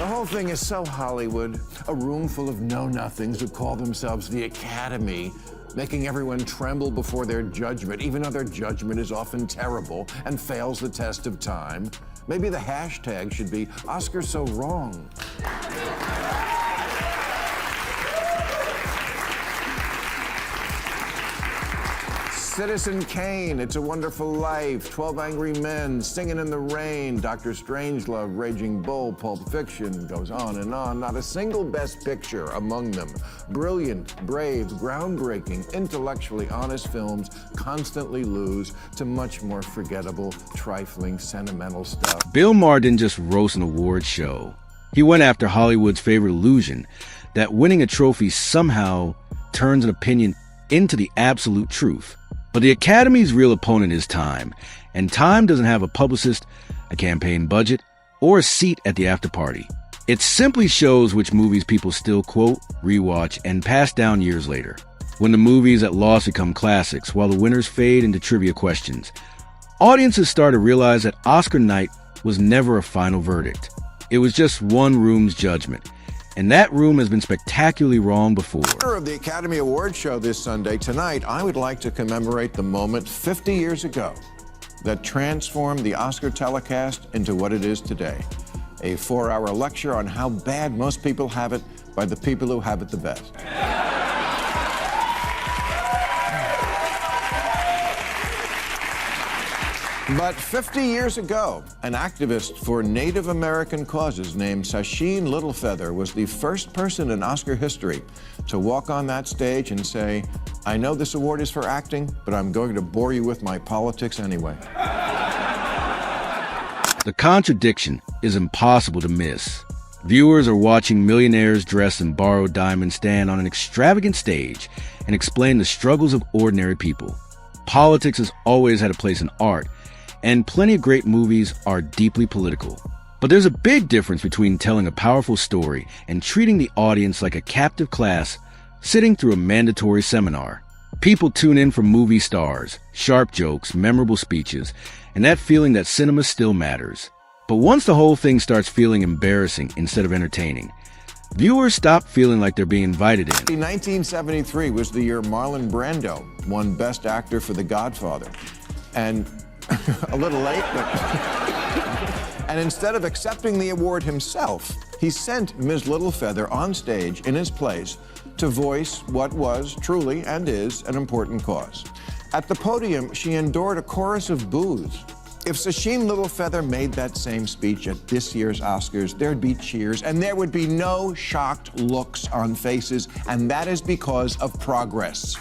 The whole thing is so Hollywood. A room full of know-nothings who call themselves the Academy, making everyone tremble before their judgment, even though their judgment is often terrible and fails the test of time. Maybe the hashtag should be Oscar So Wrong. Citizen Kane, It's a Wonderful Life, 12 Angry Men, Singing in the Rain, Dr. Strangelove, Raging Bull, Pulp Fiction, goes on and on. Not a single Best Picture among them. Brilliant, brave, groundbreaking, intellectually honest films constantly lose to much more forgettable, trifling, sentimental stuff. Bill Maher didn't just roast an award show. He went after Hollywood's favorite illusion that winning a trophy somehow turns an opinion into the absolute truth. But the Academy's real opponent is time, and time doesn't have a publicist, a campaign budget, or a seat at the after-party. It simply shows which movies people still quote, rewatch, and pass down years later. When the movies at loss become classics, while the winners fade into trivia questions, audiences start to realize that Oscar night was never a final verdict. It was just one room's judgment. And that room has been spectacularly wrong before. Of the Academy Awards show this Sunday, tonight, I would like to commemorate the moment 50 years ago that transformed the Oscar telecast into what it is today. A 4-hour lecture on how bad most people have it by the people who have it the best. But 50 years ago, an activist for Native American causes named Sacheen Littlefeather was the first person in Oscar history to walk on that stage and say, "I know this award is for acting, but I'm going to bore you with my politics anyway." The contradiction is impossible to miss. Viewers are watching millionaires dressed in borrowed diamonds stand on an extravagant stage and explain the struggles of ordinary people. Politics has always had a place in art, and plenty of great movies are deeply political. But there's a big difference between telling a powerful story and treating the audience like a captive class sitting through a mandatory seminar. People tune in for movie stars, sharp jokes, memorable speeches, and that feeling that cinema still matters. But once the whole thing starts feeling embarrassing instead of entertaining, viewers stop feeling like they're being invited in. 1973 was the year Marlon Brando won Best Actor for The Godfather. And a little late, but... And instead of accepting the award himself, he sent Ms. Littlefeather on stage in his place to voice what was truly and is an important cause. At the podium, she endured a chorus of boos. If Sacheen Littlefeather made that same speech at this year's Oscars, there'd be cheers, and there would be no shocked looks on faces, and that is because of progress.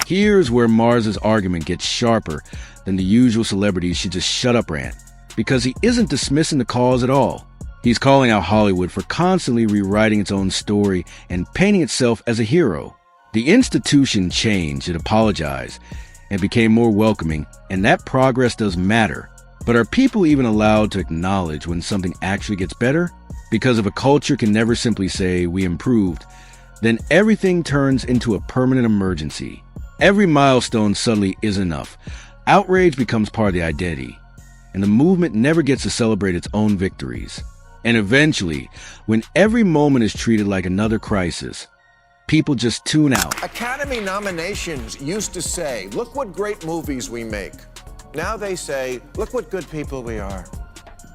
Here's where Mars's argument gets sharper than the usual celebrities should just shut up rant, because he isn't dismissing the cause at all. He's calling out Hollywood for constantly rewriting its own story and painting itself as a hero. The institution changed, it apologized, and became more welcoming, and that progress does matter. But are people even allowed to acknowledge when something actually gets better? Because if a culture can never simply say, "we improved," then everything turns into a permanent emergency. Every milestone suddenly is enough. Outrage becomes part of the identity, and the movement never gets to celebrate its own victories. And eventually, when every moment is treated like another crisis, people just tune out. Academy nominations used to say, "Look what great movies we make." Now they say, "Look what good people we are."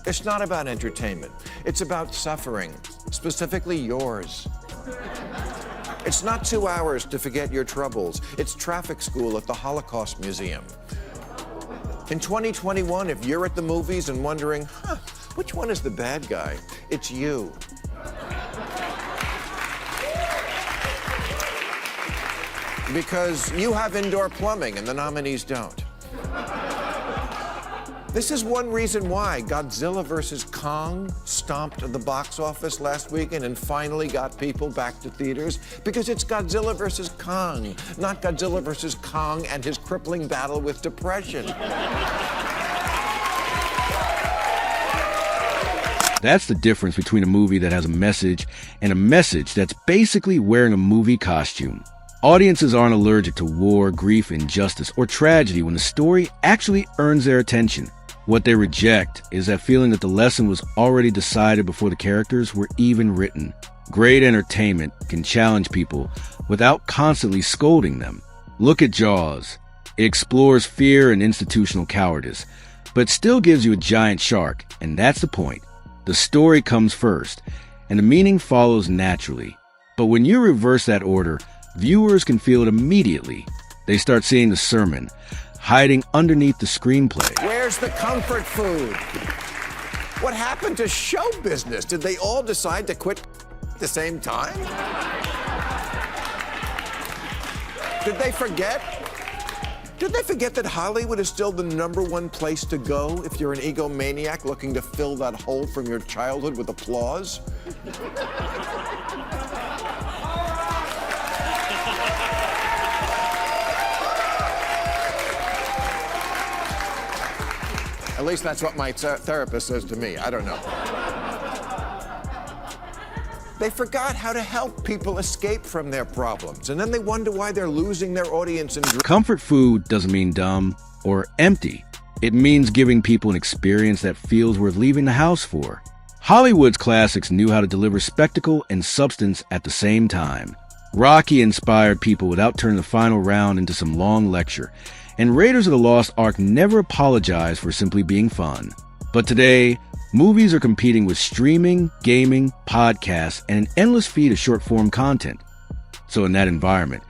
It's not about entertainment. It's about suffering, specifically yours. It's not 2 hours to forget your troubles. It's traffic school at the Holocaust Museum. In 2021, if you're at the movies and wondering, which one is the bad guy? It's you. Because you have indoor plumbing and the nominees don't. This is one reason why Godzilla vs. Kong stomped the box office last weekend and finally got people back to theaters, because it's Godzilla vs. Kong, not Godzilla vs. Kong and his crippling battle with depression. That's the difference between a movie that has a message and a message that's basically wearing a movie costume. Audiences aren't allergic to war, grief, injustice, or tragedy when the story actually earns their attention. What they reject is that feeling that the lesson was already decided before the characters were even written. Great entertainment can challenge people without constantly scolding them. Look at Jaws. It explores fear and institutional cowardice, but still gives you a giant shark, and that's the point. The story comes first, and the meaning follows naturally. But when you reverse that order, viewers can feel it immediately. They start seeing the sermon, hiding underneath the screenplay. Where's the comfort food? What happened to show business? Did they all decide to quit at the same time? Did they forget? Did they forget that Hollywood is still the #1 place to go if you're an egomaniac looking to fill that hole from your childhood with applause? At least that's what my therapist says to me. I don't know. They forgot how to help people escape from their problems, and then they wonder why they're losing their audience. Comfort food doesn't mean dumb or empty. It means giving people an experience that feels worth leaving the house for. Hollywood's classics knew how to deliver spectacle and substance at the same time. Rocky inspired people without turning the final round into some long lecture, and Raiders of the Lost Ark never apologized for simply being fun. But today, movies are competing with streaming, gaming, podcasts, and an endless feed of short-form content. So in that environment,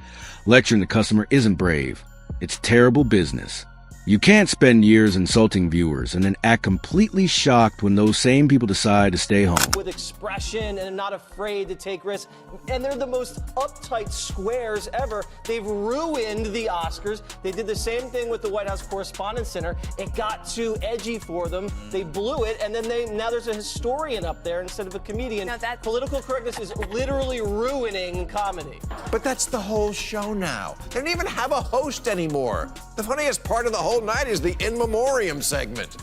lecturing the customer isn't brave. It's terrible business. You can't spend years insulting viewers and then act completely shocked when those same people decide to stay home. With expression and not afraid to take risks. And they're the most uptight squares ever. They've ruined the Oscars. They did the same thing with the White House Correspondents Center. It got too edgy for them. They blew it, and then now there's a historian up there instead of a comedian. No, that's... Political correctness is literally ruining comedy. But that's the whole show now. They don't even have a host anymore. The funniest part of the whole night is the in memoriam segment.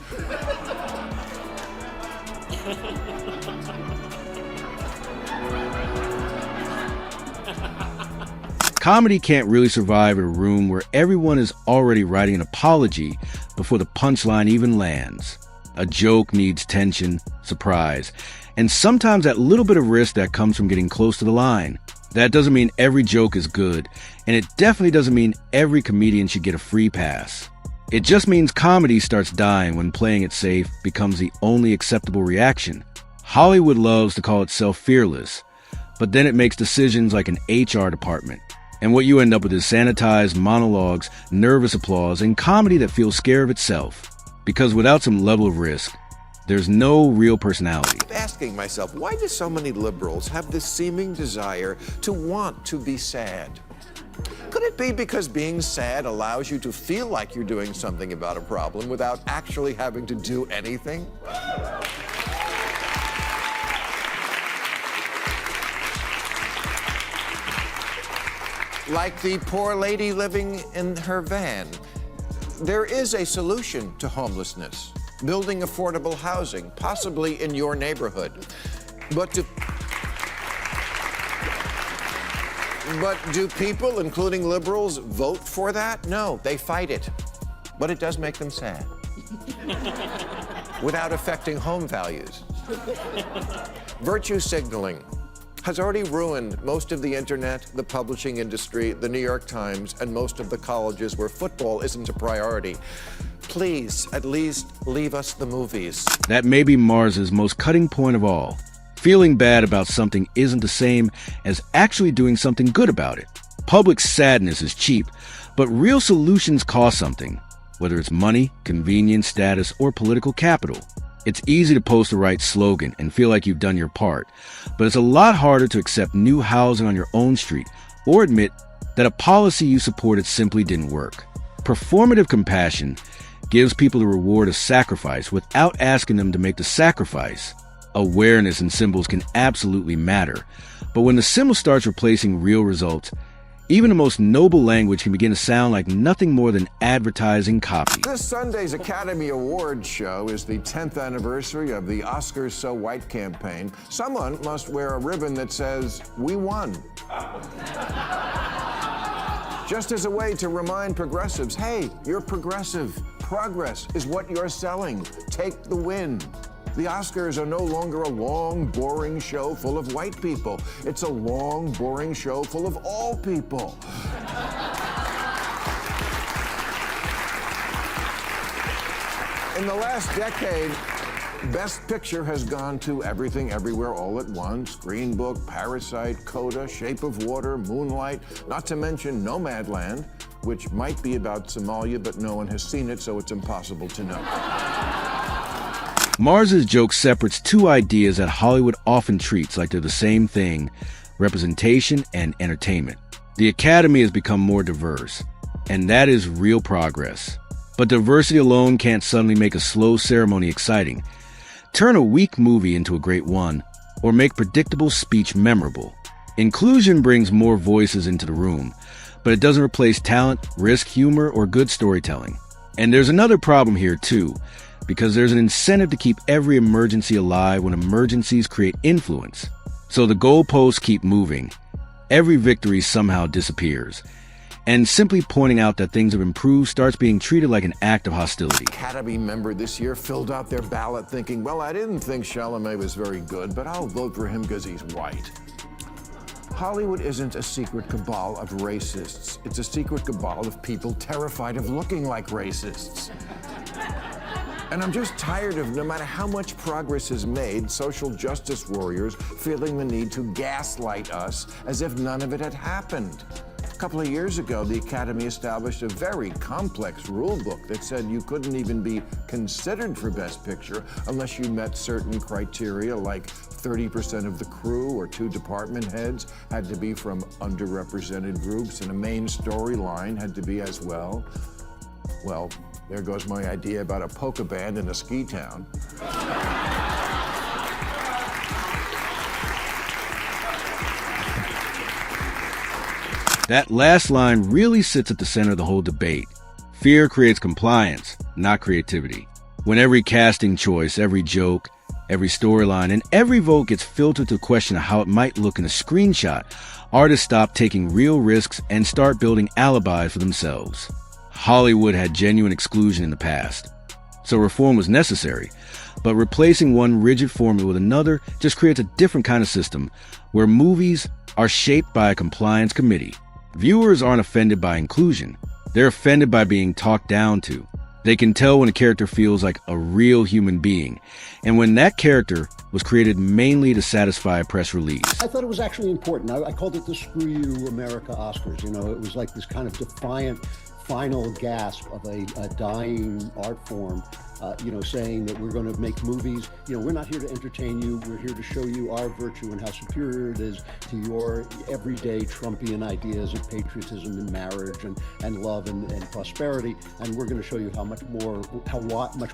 Comedy can't really survive in a room where everyone is already writing an apology before the punchline even lands. A joke needs tension, surprise, and sometimes that little bit of risk that comes from getting close to the line. That doesn't mean every joke is good, and it definitely doesn't mean every comedian should get a free pass. It just means comedy starts dying when playing it safe becomes the only acceptable reaction. Hollywood loves to call itself fearless, but then it makes decisions like an HR department. And what you end up with is sanitized monologues, nervous applause, and comedy that feels scared of itself. Because without some level of risk, there's no real personality. I'm asking myself, why do so many liberals have this seeming desire to want to be sad? Could it be because being sad allows you to feel like you're doing something about a problem without actually having to do anything? Like the poor lady living in her van. There is a solution to homelessness. Building affordable housing, possibly in your neighborhood. But do people, including liberals, vote for that? No, they fight it. But it does make them sad. Without affecting home values. Virtue signaling has already ruined most of the internet, the publishing industry, the New York Times, and most of the colleges where football isn't a priority. Please, at least leave us the movies. That may be Mars's most cutting point of all. Feeling bad about something isn't the same as actually doing something good about it. Public sadness is cheap, but real solutions cost something, whether it's money, convenience, status, or political capital. It's easy to post the right slogan and feel like you've done your part, but it's a lot harder to accept new housing on your own street or admit that a policy you supported simply didn't work. Performative compassion gives people the reward of sacrifice without asking them to make the sacrifice. Awareness and symbols can absolutely matter, but when the symbol starts replacing real results, even the most noble language can begin to sound like nothing more than advertising copy. This Sunday's Academy Awards show is the 10th anniversary of the Oscars So White campaign. Someone must wear a ribbon that says, "We won." Just as a way to remind progressives, hey, you're progressive. Progress is what you're selling. Take the win. The Oscars are no longer a long, boring show full of white people. It's a long, boring show full of all people. In the last decade, Best Picture has gone to Everything Everywhere All at Once, Green Book, Parasite, Coda, Shape of Water, Moonlight, not to mention Nomadland, which might be about Somalia, but no one has seen it, so it's impossible to know. Mars's joke separates two ideas that Hollywood often treats like they're the same thing: representation and entertainment. The Academy has become more diverse, and that is real progress. But diversity alone can't suddenly make a slow ceremony exciting, turn a weak movie into a great one, or make predictable speech memorable. Inclusion brings more voices into the room, but it doesn't replace talent, risk, humor, or good storytelling. And there's another problem here too, because there's an incentive to keep every emergency alive when emergencies create influence. So the goalposts keep moving. Every victory somehow disappears. And simply pointing out that things have improved starts being treated like an act of hostility. Academy member this year filled out their ballot thinking, well, I didn't think Chalamet was very good, but I'll vote for him because he's white. Hollywood isn't a secret cabal of racists. It's a secret cabal of people terrified of looking like racists. And I'm just tired of, no matter how much progress is made, social justice warriors feeling the need to gaslight us as if none of it had happened. A couple of years ago, the Academy established a very complex rule book that said you couldn't even be considered for Best Picture unless you met certain criteria, like 30% of the crew or 2 department heads had to be from underrepresented groups, and a main storyline had to be as well. Well, there goes my idea about a polka band in a ski town. That last line really sits at the center of the whole debate. Fear creates compliance, not creativity. When every casting choice, every joke, every storyline, and every vote gets filtered to the question of how it might look in a screenshot, artists stop taking real risks and start building alibis for themselves. Hollywood had genuine exclusion in the past, so reform was necessary, but replacing one rigid formula with another just creates a different kind of system where movies are shaped by a compliance committee. Viewers aren't offended by inclusion. They're offended by being talked down to. They can tell when a character feels like a real human being, and when that character was created mainly to satisfy a press release. I thought it was actually important. I called it the Screw You America Oscars. You know, it was like this kind of defiant final gasp of a dying art form, saying that we're going to make movies. We're not here to entertain you. We're here to show you our virtue and how superior it is to your everyday Trumpian ideas of patriotism and marriage and love and prosperity. And we're going to show you how much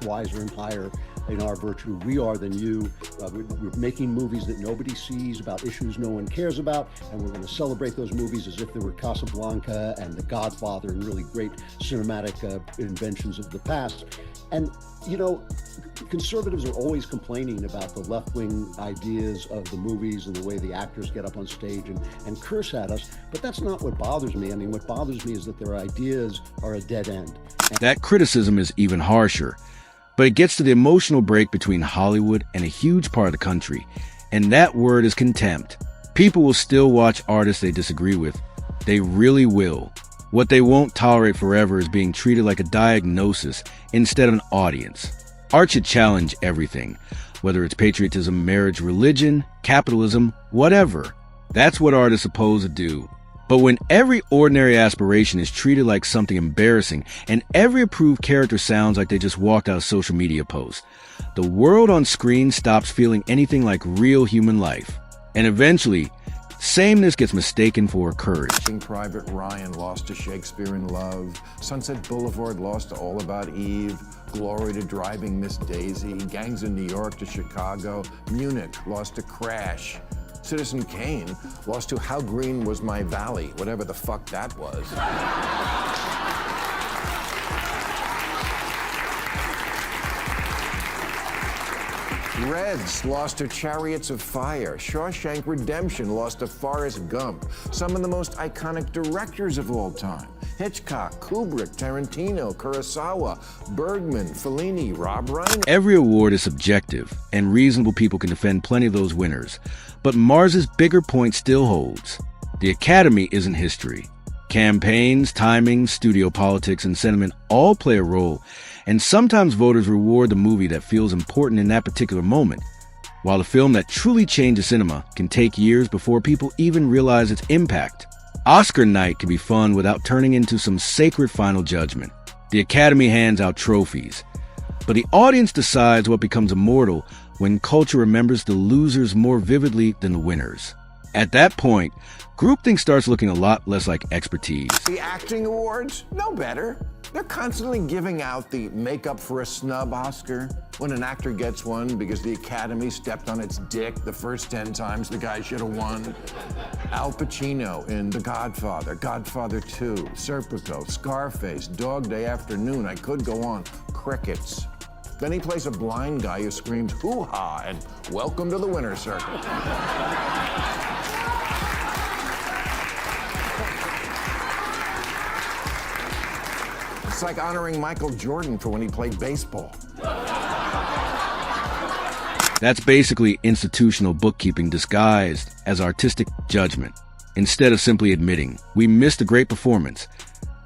wiser and higher in our virtue we are than you. We're making movies that nobody sees, about issues no one cares about, and we're going to celebrate those movies as if they were Casablanca and The Godfather and really great cinematic inventions of the past. And conservatives are always complaining about the left-wing ideas of the movies and the way the actors get up on stage and curse at us, but that's not what bothers me. I mean, what bothers me is that their ideas are a dead end. That criticism is even harsher, but it gets to the emotional break between Hollywood and a huge part of the country, and that word is contempt. People will still watch artists they disagree with. They really will. What they won't tolerate forever is being treated like a diagnosis instead of an audience. Art should challenge everything, whether it's patriotism, marriage, religion, capitalism, whatever. That's what art is supposed to do. But when every ordinary aspiration is treated like something embarrassing and every approved character sounds like they just walked out a social media post, the world on screen stops feeling anything like real human life. And eventually, sameness gets mistaken for courage. Private Ryan lost to Shakespeare in Love. Sunset Boulevard lost to All About Eve. Glory to Driving Miss Daisy. Gangs of New York to Chicago. Munich lost to Crash. Citizen Kane lost to How Green Was My Valley, whatever the fuck that was. Reds lost to Chariots of Fire. Shawshank Redemption lost to Forrest Gump. Some of the most iconic directors of all time. Hitchcock, Kubrick, Tarantino, Kurosawa, Bergman, Fellini, Rob Reiner. Every award is subjective, and reasonable people can defend plenty of those winners. But Mars's bigger point still holds. The Academy isn't history. Campaigns, timing, studio politics, and sentiment all play a role, and sometimes voters reward the movie that feels important in that particular moment, while the film that truly changes cinema can take years before people even realize its impact. Oscar night can be fun without turning into some sacred final judgment. The Academy hands out trophies, but the audience decides what becomes immortal when culture remembers the losers more vividly than the winners. At that point, groupthink starts looking a lot less like expertise. The acting awards, no better. They're constantly giving out the make up for a snub Oscar when an actor gets one because the Academy stepped on its dick the first 10 times the guy should have won. Al Pacino in The Godfather, Godfather 2, Serpico, Scarface, Dog Day Afternoon, I could go on. Crickets. Then he plays a blind guy who screams hoo-ha and welcome to the winner's circle. It's like honoring Michael Jordan for when he played baseball. That's basically institutional bookkeeping disguised as artistic judgment, instead of simply admitting we missed a great performance.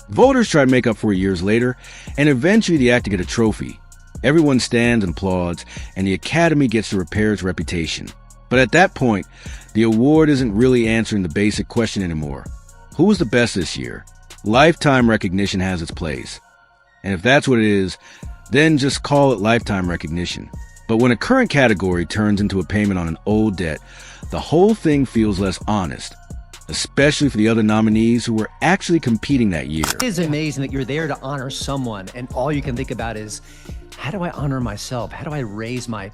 Voters try to make up for it years later, and eventually the actor gets a trophy. Everyone stands and applauds, and the Academy gets to repair its reputation. But at that point, the award isn't really answering the basic question anymore. Who was the best this year? Lifetime recognition has its place. And if that's what it is, then just call it lifetime recognition. But when a current category turns into a payment on an old debt, the whole thing feels less honest, especially for the other nominees who were actually competing that year. It is amazing that you're there to honor someone, and all you can think about is, how do I honor myself? How do I raise my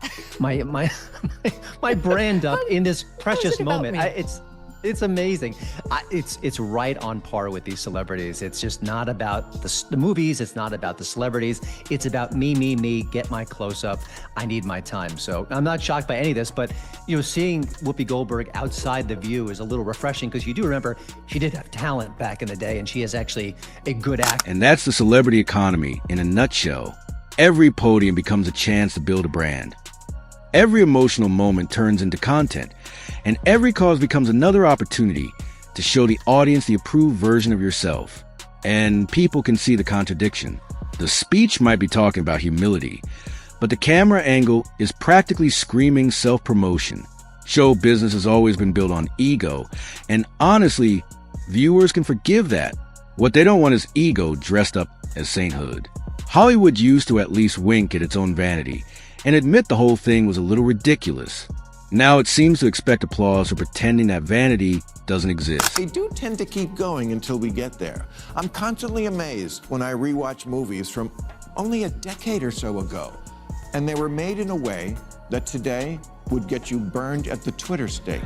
brand up in this precious moment? It's amazing. It's right on par with these celebrities. It's just not about the movies. It's not about the celebrities. It's about me, get my close up. I need my time. So I'm not shocked by any of this, but seeing Whoopi Goldberg outside The View is a little refreshing because you do remember she did have talent back in the day, and she is actually a good actor. And that's the celebrity economy in a nutshell. Every podium becomes a chance to build a brand. Every emotional moment turns into content, and every cause becomes another opportunity to show the audience the approved version of yourself. And people can see the contradiction. The speech might be talking about humility, but the camera angle is practically screaming self-promotion. Show business has always been built on ego, and honestly, viewers can forgive that. What they don't want is ego dressed up as sainthood. Hollywood used to at least wink at its own vanity and admit the whole thing was a little ridiculous. Now it seems to expect applause for pretending that vanity doesn't exist. They do tend to keep going until we get there. I'm constantly amazed when I rewatch movies from only a decade or so ago, and they were made in a way that today would get you burned at the Twitter stake.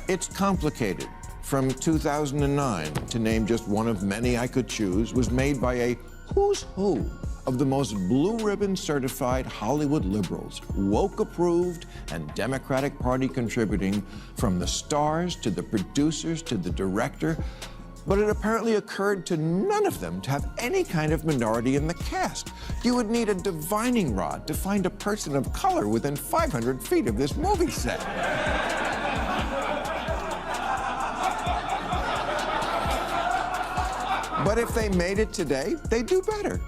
It's complicated. From 2009, to name just one of many I could choose, was made by a who's who of the most blue ribbon certified Hollywood liberals, woke approved and Democratic Party contributing, from the stars to the producers to the director. But it apparently occurred to none of them to have any kind of minority in the cast. You would need a divining rod to find a person of color within 500 feet of this movie set. But if they made it today, they'd do better.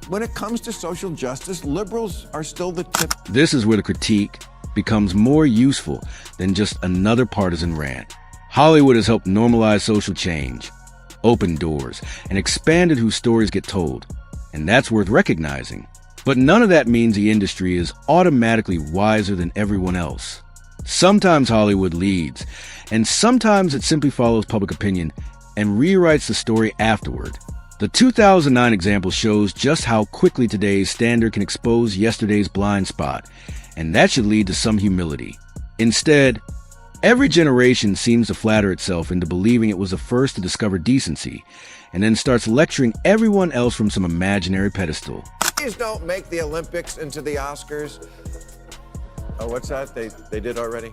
When it comes to social justice, liberals are still the tip. This is where the critique becomes more useful than just another partisan rant. Hollywood has helped normalize social change, opened doors, and expanded whose stories get told. And that's worth recognizing. But none of that means the industry is automatically wiser than everyone else. Sometimes Hollywood leads, and sometimes it simply follows public opinion and rewrites the story afterward. The 2009 example shows just how quickly today's standard can expose yesterday's blind spot, and that should lead to some humility. Instead, every generation seems to flatter itself into believing it was the first to discover decency, and then starts lecturing everyone else from some imaginary pedestal. movies don't make the Olympics into the Oscars. Oh, what's that? They did already?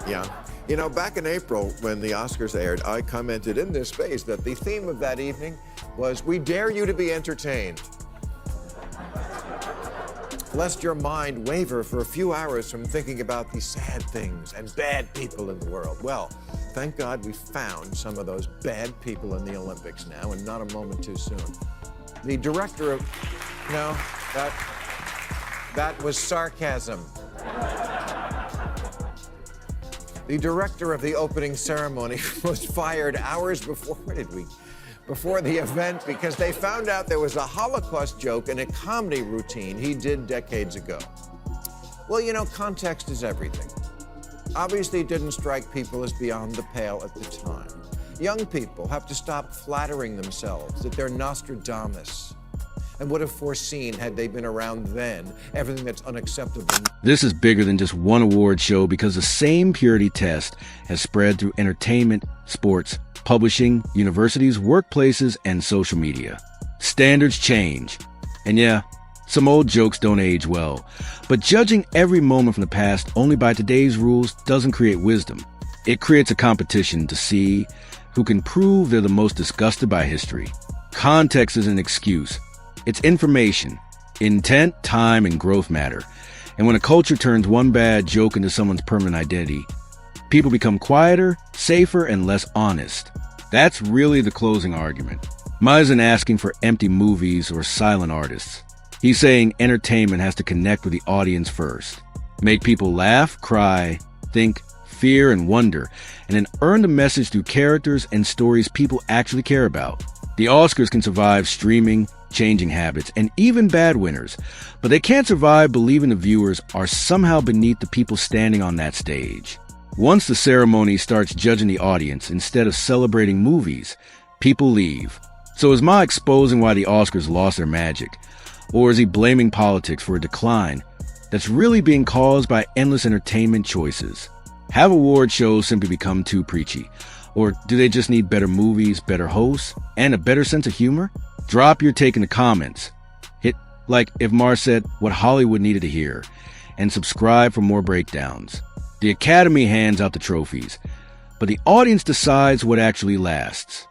Yeah. You know, back in April when the Oscars aired, I commented in this space that the theme of that evening was, "We dare you to be entertained, lest your mind waver for a few hours from thinking about the sad things and bad people in the world." Well, thank God we found some of those bad people in the Olympics now, and not a moment too soon. The director of... No, that was sarcasm. The director of the opening ceremony was fired hours before... Where did we... Before the event, because they found out there was a Holocaust joke in a comedy routine he did decades ago. Well, you know, context is everything. Obviously, it didn't strike people as beyond the pale at the time. Young people have to stop flattering themselves that they're Nostradamus and would have foreseen, had they been around then, everything that's unacceptable. This is bigger than just one award show because the same purity test has spread through entertainment, sports, publishing, universities, workplaces, and social media. Standards change. And yeah, some old jokes don't age well. But judging every moment from the past only by today's rules doesn't create wisdom. It creates a competition to see who can prove they're the most disgusted by history. Context is an excuse. It's information. Intent, time, and growth matter. And when a culture turns one bad joke into someone's permanent identity, people become quieter, safer, and less honest. That's really the closing argument. Maher isn't asking for empty movies or silent artists. He's saying entertainment has to connect with the audience first. Make people laugh, cry, think, fear, and wonder, and then earn the message through characters and stories people actually care about. The Oscars can survive streaming, changing habits, and even bad winners, but they can't survive believing the viewers are somehow beneath the people standing on that stage. Once the ceremony starts judging the audience instead of celebrating movies, people leave. So is Ma exposing why the Oscars lost their magic? Or is he blaming politics for a decline that's really being caused by endless entertainment choices? Have award shows simply become too preachy? Or do they just need better movies, better hosts, and a better sense of humor? Drop your take in the comments. Hit like if Maher said what Hollywood needed to hear, and subscribe for more breakdowns. The Academy hands out the trophies, but the audience decides what actually lasts.